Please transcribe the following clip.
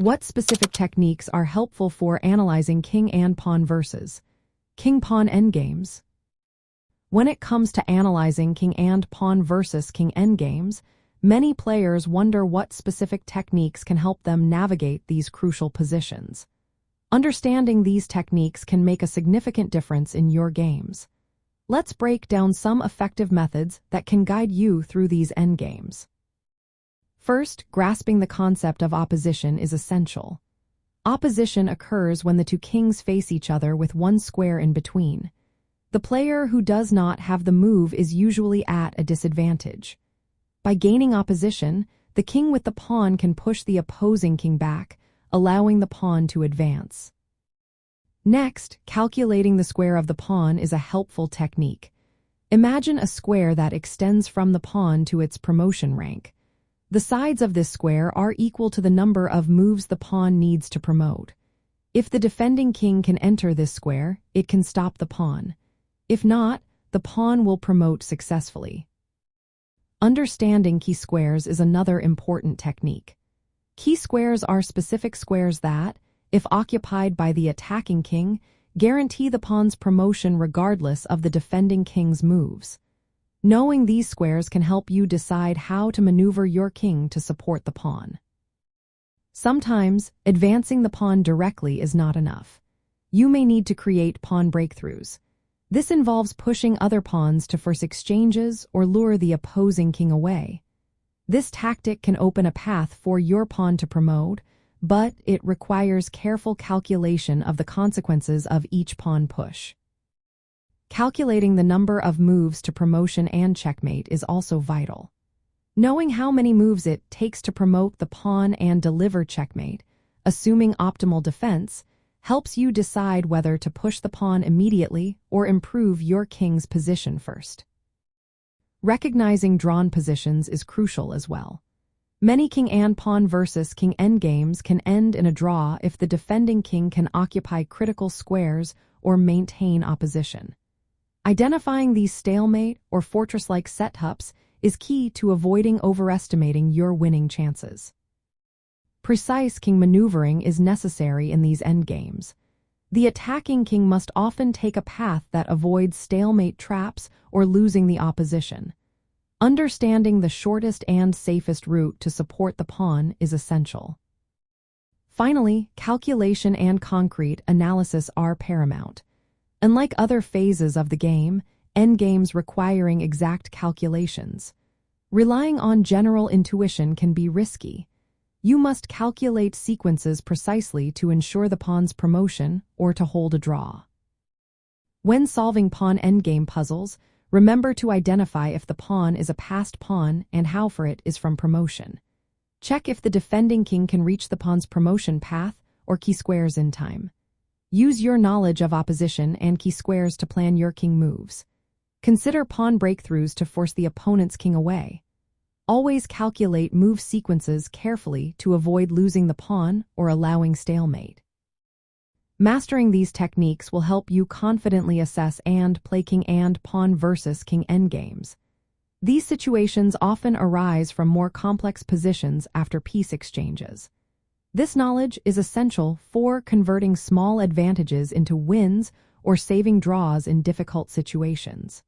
What specific techniques are helpful for analyzing king and pawn versus king-pawn endgames? When it comes to analyzing king and pawn versus king endgames, many players wonder what specific techniques can help them navigate these crucial positions. Understanding these techniques can make a significant difference in your games. Let's break down some effective methods that can guide you through these endgames. First, grasping the concept of opposition is essential. Opposition occurs when the two kings face each other with one square in between. The player who does not have the move is usually at a disadvantage. By gaining opposition, the king with the pawn can push the opposing king back, allowing the pawn to advance. Next, calculating the square of the pawn is a helpful technique. Imagine a square that extends from the pawn to its promotion rank. The sides of this square are equal to the number of moves the pawn needs to promote. If the defending king can enter this square, it can stop the pawn. If not, the pawn will promote successfully. Understanding key squares is another important technique. Key squares are specific squares that, if occupied by the attacking king, guarantee the pawn's promotion regardless of the defending king's moves. Knowing these squares can help you decide how to maneuver your king to support the pawn. Sometimes, advancing the pawn directly is not enough. You may need to create pawn breakthroughs. This involves pushing other pawns to force exchanges or lure the opposing king away. This tactic can open a path for your pawn to promote, but it requires careful calculation of the consequences of each pawn push. Calculating the number of moves to promotion and checkmate is also vital. Knowing how many moves it takes to promote the pawn and deliver checkmate, assuming optimal defense, helps you decide whether to push the pawn immediately or improve your king's position first. Recognizing drawn positions is crucial as well. Many king and pawn versus king endgames can end in a draw if the defending king can occupy critical squares or maintain opposition. Identifying these stalemate or fortress-like setups is key to avoiding overestimating your winning chances. Precise king maneuvering is necessary in these endgames. The attacking king must often take a path that avoids stalemate traps or losing the opposition. Understanding the shortest and safest route to support the pawn is essential. Finally, calculation and concrete analysis are paramount. Unlike other phases of the game, endgames requiring exact calculations, relying on general intuition can be risky. You must calculate sequences precisely to ensure the pawn's promotion or to hold a draw. When solving pawn endgame puzzles, remember to identify if the pawn is a passed pawn and how far it is from promotion. Check if the defending king can reach the pawn's promotion path or key squares in time. Use your knowledge of opposition and key squares to plan your king moves. Consider pawn breakthroughs to force the opponent's king away. Always calculate move sequences carefully to avoid losing the pawn or allowing stalemate. Mastering these techniques will help you confidently assess and play king and pawn versus king endgames. These situations often arise from more complex positions after piece exchanges. This knowledge is essential for converting small advantages into wins or saving draws in difficult situations.